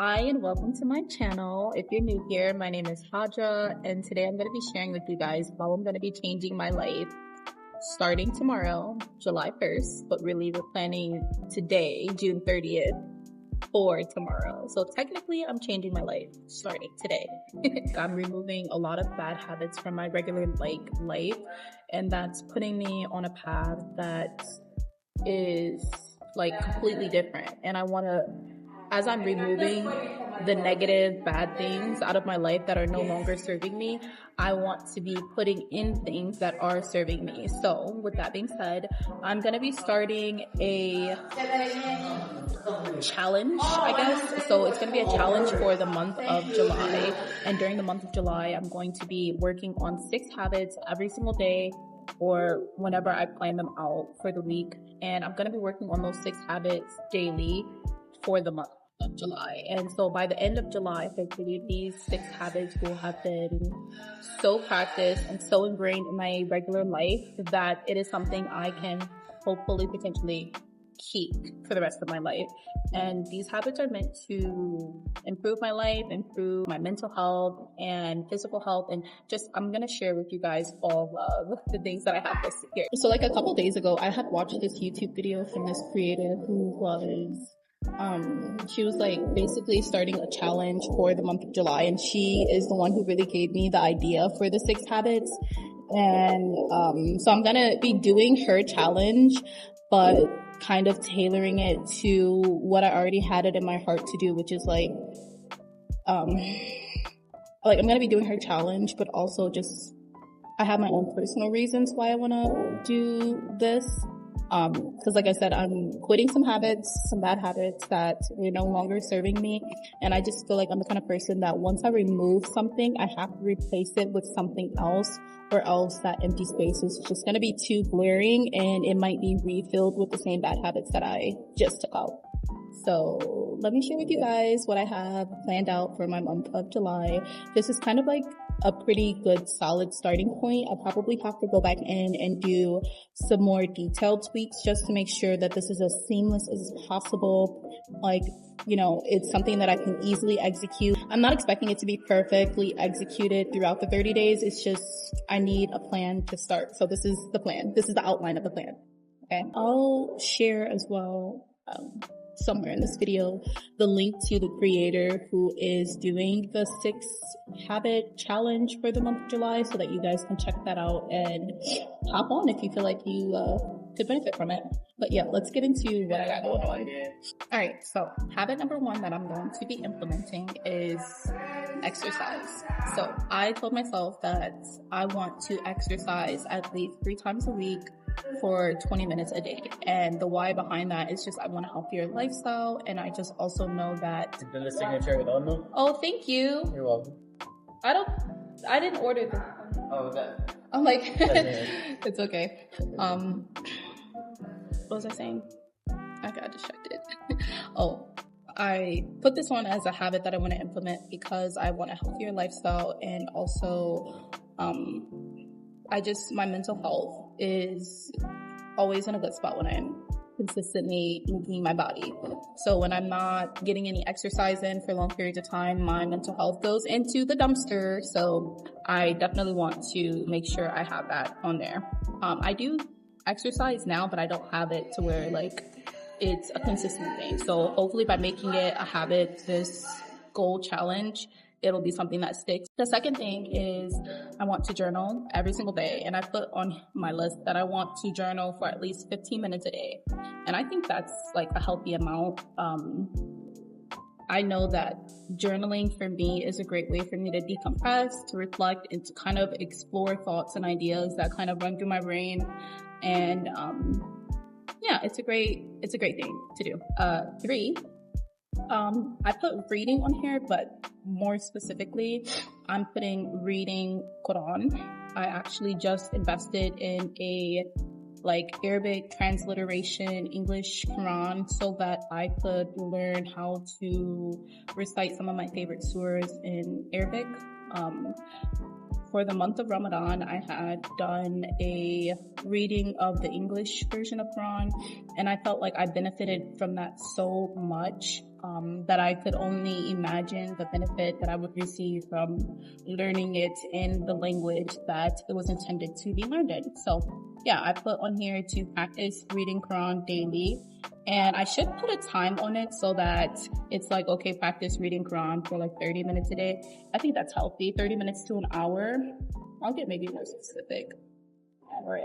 Hi and welcome to my channel. If you're new here, my name is Haja and today I'm going to be sharing with you guys how I'm going to be changing my life starting tomorrow, July 1st, but really we're planning today, June 30th, for tomorrow. So technically I'm changing my life starting today. I'm removing a lot of bad habits from my regular life, and that's putting me on a path that is completely different. And I want to, as I'm removing the negative, bad things out of my life that are no longer serving me, I want to be putting in things that are serving me. So with that being said, I'm going to be starting a challenge, I guess. So it's going to be a challenge for the month of July. And during the month of July, I'm going to be working on 6 habits every single day, or whenever I plan them out for the week. And I'm going to be working on those 6 habits daily for the month of July. And so by the end of July, effectively, these 6 habits will have been so practiced and so ingrained in my regular life that it is something I can hopefully potentially keep for the rest of my life. And these habits are meant to improve my life, improve my mental health and physical health, and just I'm gonna share with you guys all of the things that I have listed here. So like a couple days ago, I had watched this YouTube video from this creator who was she was basically starting a challenge for the month of July, and she is the one who really gave me the idea for the 6 habits. And so I'm gonna be doing her challenge, but kind of tailoring it to what I already had it in my heart to do, which is I'm gonna be doing her challenge, but also just I have my own personal reasons why I want to do this. Because like I said, I'm quitting some habits, some bad habits that are no longer serving me. And I just feel like I'm the kind of person that once I remove something, I have to replace it with something else, or else that empty space is just going to be too glaring and it might be refilled with the same bad habits that I just took out. So let me share with you guys what I have planned out for my month of July. This is kind of like a pretty good solid starting point. I probably have to go back in and do some more detailed tweaks just to make sure that this is as seamless as possible. It's something that I can easily execute. I'm not expecting it to be perfectly executed throughout the 30 days. It's just I need a plan to start. So this is the plan. This is the outline of the plan. Okay. I'll share as well somewhere in this video the link to the creator who is doing the 6 habit challenge for the month of July, so that you guys can check that out and hop on if you feel like you could benefit from it. But yeah, let's get into what I got going on. Alright, so habit number 1 that I'm going to be implementing is exercise. So I told myself that I want to exercise at least 3 times a week for 20 minutes a day. And the why behind that is just I want a healthier lifestyle, and I just also know that the signature without milk. Oh, thank you. You're welcome. I didn't order this. Oh, that. I'm like it's okay. What was I saying? I got distracted. I put this on as a habit that I want to implement because I want a healthier lifestyle, and also my mental health is always in a good spot when I'm consistently moving my body. So when I'm not getting any exercise in for long periods of time, my mental health goes into the dumpster. So I definitely want to make sure I have that on there. I do exercise now, but I don't have it to where it's a consistent thing. So hopefully by making it a habit, this goal challenge, it'll be something that sticks. The second thing is I want to journal every single day. And I put on my list that I want to journal for at least 15 minutes a day. And I think that's a healthy amount. I know that journaling for me is a great way for me to decompress, to reflect, and to kind of explore thoughts and ideas that kind of run through my brain. And it's a great thing to do. 3, I put reading on here, but more specifically, I'm putting reading Quran. I actually just invested in a Arabic transliteration English Quran so that I could learn how to recite some of my favorite surahs in Arabic. For the month of Ramadan, I had done a reading of the English version of Quran, and I felt like I benefited from that so much that I could only imagine the benefit that I would receive from learning it in the language that it was intended to be learned in. So yeah, I put on here to practice reading Quran daily, and I should put a time on it so that it's like, okay, practice reading Quran for like 30 minutes a day. I think that's healthy, 30 minutes to an hour. I'll get maybe more specific.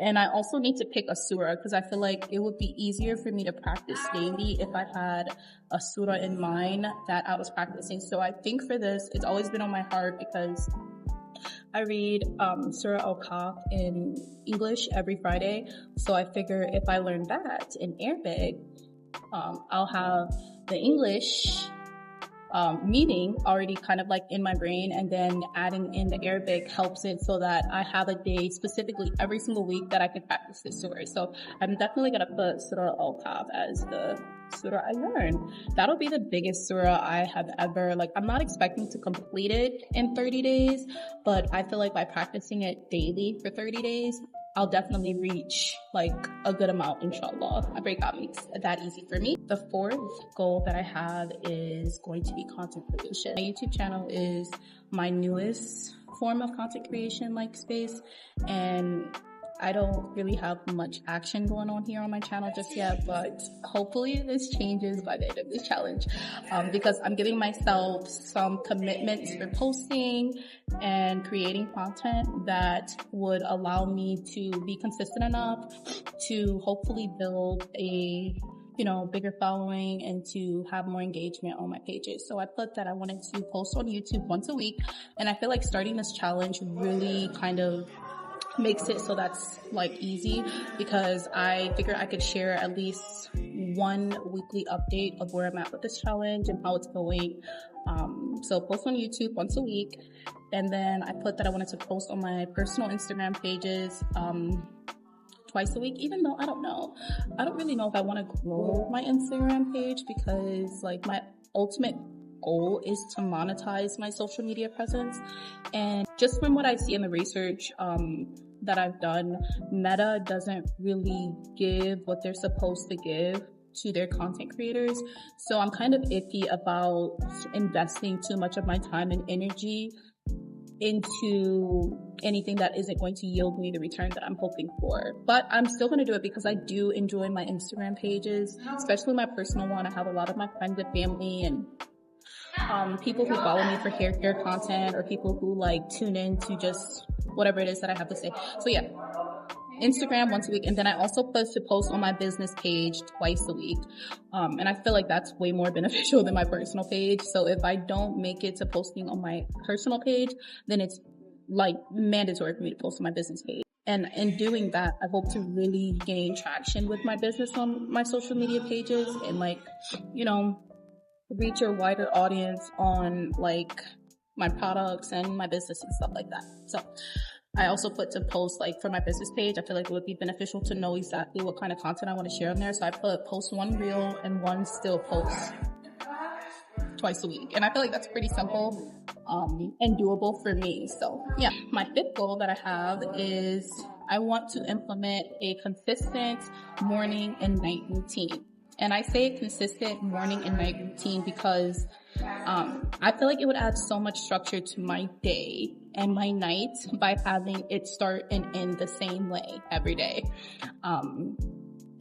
And I also need to pick a surah because I feel like it would be easier for me to practice daily if I had a surah in mind that I was practicing. So I think for this, it's always been on my heart because I read Surah Al-Kahf in English every Friday. So I figure if I learn that in Arabic, I'll have the English meaning already kind of like in my brain, and then adding in the Arabic helps it so that I have a day specifically every single week that I can practice this surah. So I'm definitely going to put Surah Al-Kahf as the surah I learn. That'll be the biggest surah I have ever, like, I'm not expecting to complete it in 30 days, but I feel like by practicing it daily for 30 days, I'll definitely reach like a good amount, inshallah. I break out makes that easy for me. The fourth goal that I have is going to be content creation. My YouTube channel is my newest form of content creation like space, and I don't really have much action going on here on my channel just yet, but hopefully this changes by the end of this challenge, because I'm giving myself some commitments for posting and creating content that would allow me to be consistent enough to hopefully build a bigger following and to have more engagement on my pages. So I put that I wanted to post on YouTube once a week, and I feel like starting this challenge really kind of makes it so that's like easy, because I figure I could share at least one weekly update of where I'm at with this challenge and how it's going. So post on YouTube once a week, and then I put that I wanted to post on my personal Instagram pages twice a week, even though I don't really know if I want to grow my Instagram page, because like my ultimate goal is to monetize my social media presence. And just from what I see in the research that I've done, Meta doesn't really give what they're supposed to give to their content creators. So I'm kind of iffy about investing too much of my time and energy into anything that isn't going to yield me the return that I'm hoping for. But I'm still going to do it because I do enjoy my Instagram pages, especially my personal one. I have a lot of my friends and family and people who follow me for hair care content, or people who like tune in to just whatever it is that I have to say. So yeah, Instagram once a week, and then I also post on my business page twice a week. And I feel like that's way more beneficial than my personal page. So if I don't make it to posting on my personal page, then it's like mandatory for me to post on my business page. And in doing that, I hope to really gain traction with my business on my social media pages and like, reach a wider audience on like my products and my business and stuff like that. So I also put to post like for my business page, I feel like it would be beneficial to know exactly what kind of content I want to share on there. So I put post one reel and one still post twice a week. And I feel like that's pretty simple and doable for me. So yeah, my fifth goal that I have is I want to implement a consistent morning and night routine. And I say consistent morning and night routine because I feel like it would add so much structure to my day and my night by having it start and end the same way every day. And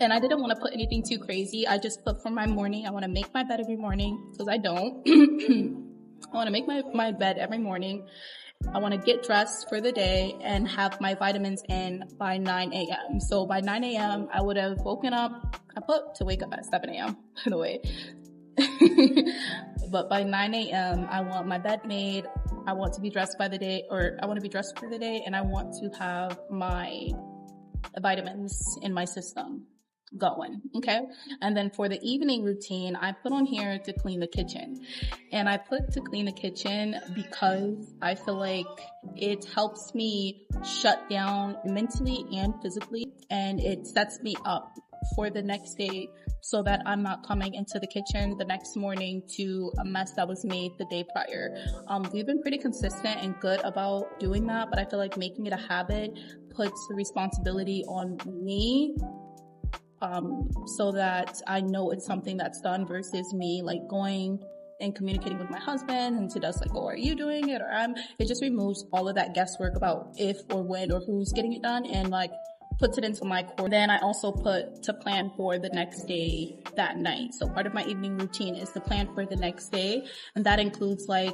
I didn't want to put anything too crazy. I just put for my morning, I want to make my bed every morning because I don't. I want to make my bed every morning. I want to get dressed for the day and have my vitamins in by 9 a.m. So by 9 a.m., I would have woken up. I put to wake up at 7 a.m., by the way. But by 9 a.m., I want my bed made. I want to be dressed by the day, or I want to be dressed for the day, and I want to have my vitamins in my system going. Okay. And then for the evening routine, I put on here to clean the kitchen. And I put to clean the kitchen because I feel like it helps me shut down mentally and physically, and it sets me up for the next day so that I'm not coming into the kitchen the next morning to a mess that was made the day prior. We've been pretty consistent and good about doing that, but I feel like making it a habit puts the responsibility on me so that I know it's something that's done versus me like going and communicating with my husband and to just like, oh, are you doing it? Or it just removes all of that guesswork about if or when or who's getting it done and like puts it into my core. Then I also put to plan for the next day that night. So part of my evening routine is to plan for the next day. And that includes like,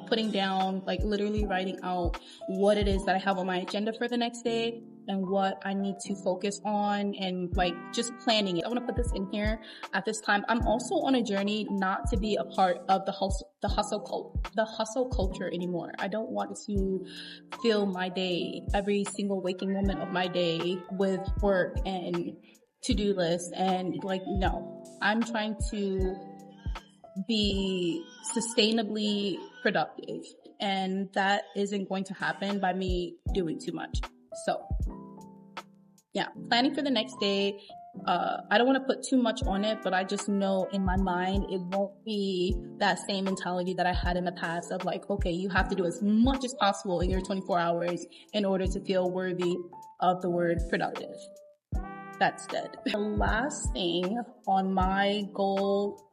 putting down, like literally writing out what it is that I have on my agenda for the next day and what I need to focus on and like just planning it. I want to put this in here at this time. I'm also on a journey not to be a part of the hustle culture anymore. I don't want to fill my day, every single waking moment of my day with work and to-do lists and like, no, I'm trying to be sustainably productive, and that isn't going to happen by me doing too much. So yeah, planning for the next day. I don't want to put too much on it, but I just know in my mind it won't be that same mentality that I had in the past of like, okay, you have to do as much as possible in your 24 hours in order to feel worthy of the word productive. That's dead. The last thing on my goal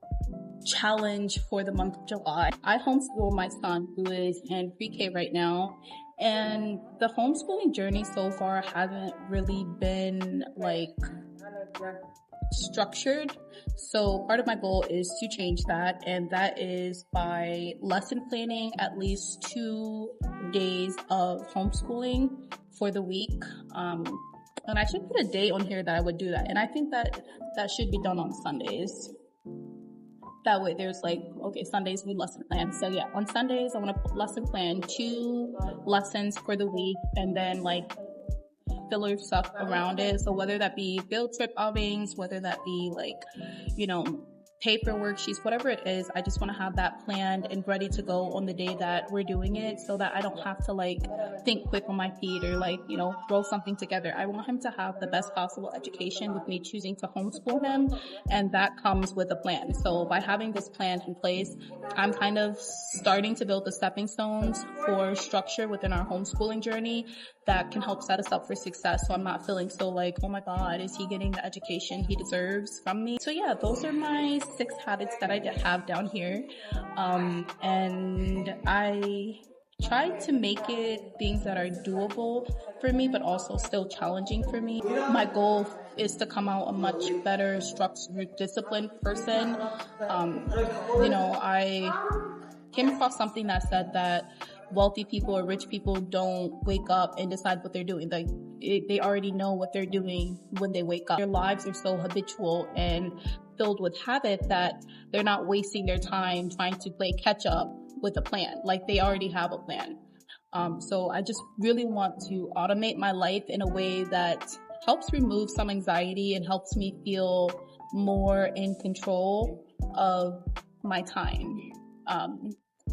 challenge for the month of July. I homeschool my son who is in pre-K right now, and the homeschooling journey so far hasn't really been like structured. So part of my goal is to change that, and that is by lesson planning at least 2 days of homeschooling for the week. And I should put a day on here that I would do that. And I think that should be done on Sundays. That way there's like, okay, Sundays we lesson plan. So yeah, on Sundays I want to lesson plan 2 lessons for the week and then like filler stuff around it. So whether that be field trip outings, whether that be like, paper worksheets, whatever it is, I just want to have that planned and ready to go on the day that we're doing it so that I don't have to like think quick on my feet or like, throw something together. I want him to have the best possible education with me choosing to homeschool him, and that comes with a plan. So by having this plan in place, I'm kind of starting to build the stepping stones for structure within our homeschooling journey that can help set us up for success. So I'm not feeling so like, oh my God, is he getting the education he deserves from me? So yeah, those are my 6 habits that I have down here. And I tried to make it things that are doable for me, but also still challenging for me. My goal is to come out a much better structured, disciplined person. I came across something that said that wealthy people or rich people don't wake up and decide what they're doing. Like they already know what they're doing when they wake up. Their lives are so habitual and filled with habit that they're not wasting their time trying to play catch up with a plan. Like they already have a plan. So I just really want to automate my life in a way that helps remove some anxiety and helps me feel more in control of my time.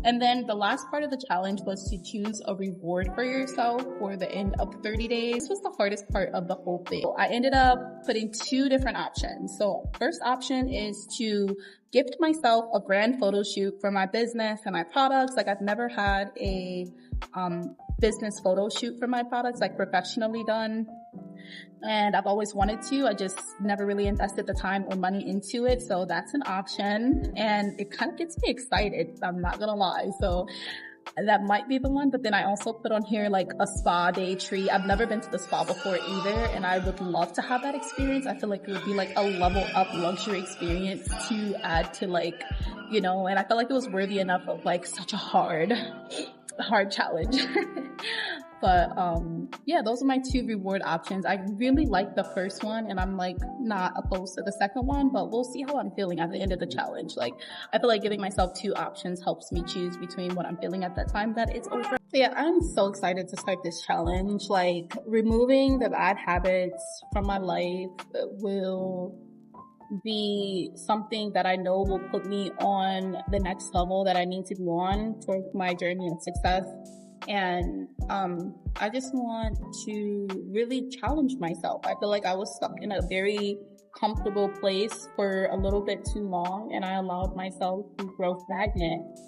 And then the last part of the challenge was to choose a reward for yourself for the end of 30 days. This was the hardest part of the whole thing. I ended up putting 2 different options. So first option is to gift myself a brand photo shoot for my business and my products. Like I've never had a business photo shoot for my products, like professionally done. And I've always wanted to, I just never really invested the time or money into it. So that's an option, and it kind of gets me excited. I'm not gonna lie. So that might be the one, but then I also put on here like a spa day treat. I've never been to the spa before either, and I would love to have that experience. I feel like it would be like a level up luxury experience to add to like, and I felt like it was worthy enough of like such a hard challenge. But yeah, those are my 2 reward options. I really like the first one, and I'm like not opposed to the second one, but we'll see how I'm feeling at the end of the challenge. Like I feel like giving myself 2 options helps me choose between what I'm feeling at that time that it's over. So yeah, I'm so excited to start this challenge. Like removing the bad habits from my life will be something that I know will put me on the next level that I need to be on towards my journey of success. And I just want to really challenge myself. I feel like I was stuck in a very comfortable place for a little bit too long, and I allowed myself to grow stagnant.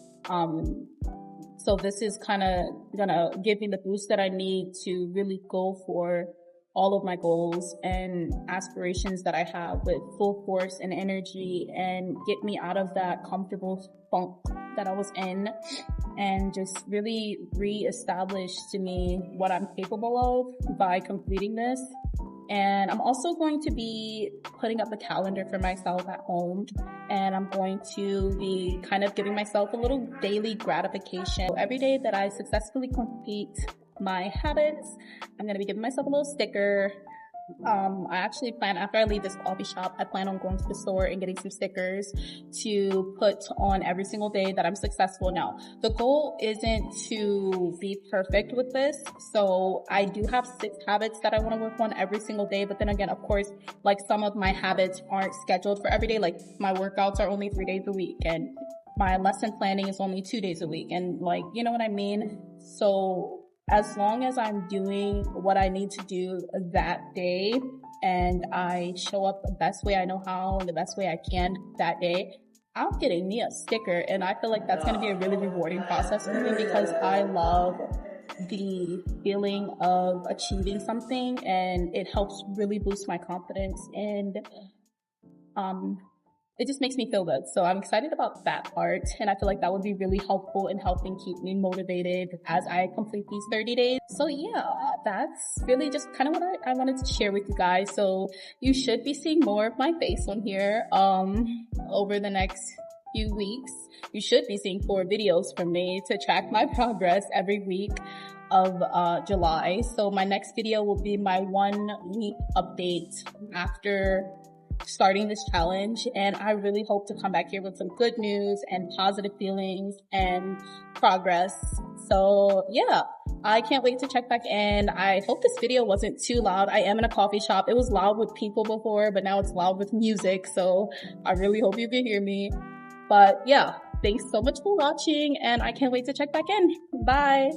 So this is kind of gonna give me the boost that I need to really go for all of my goals and aspirations that I have with full force and energy, and get me out of that comfortable funk that I was in, and just really reestablish to me what I'm capable of by completing this. And I'm also going to be putting up a calendar for myself at home, and I'm going to be kind of giving myself a little daily gratification. Every day that I successfully complete my habits, I'm going to be giving myself a little sticker. I actually plan, after I leave this coffee shop, I plan on going to the store and getting some stickers to put on every single day that I'm successful. Now, the goal isn't to be perfect with this. So I do have 6 habits that I want to work on every single day. But then again, of course, like some of my habits aren't scheduled for every day. Like my workouts are only 3 days a week, and my lesson planning is only 2 days a week. And like, you know what I mean? So as long as I'm doing what I need to do that day, and I show up the best way I know how and the best way I can that day, I'm getting me a sticker. And I feel like that's going to be a really rewarding process for me, because I love the feeling of achieving something, and it helps really boost my confidence, and it just makes me feel good. So I'm excited about that part, and I feel like that would be really helpful in helping keep me motivated as I complete these 30 days. So yeah, that's really just kind of what I wanted to share with you guys. So you should be seeing more of my face on here over the next few weeks. You should be seeing 4 videos from me to track my progress every week of July. So my next video will be my 1 week update after starting this challenge, and I really hope to come back here with some good news and positive feelings and progress. So yeah, I can't wait to check back in. I hope this video wasn't too loud. I am in a coffee shop. It was loud with people before, but now it's loud with music, so I really hope you can hear me. But yeah, thanks so much for watching, and I can't wait to check back in. Bye.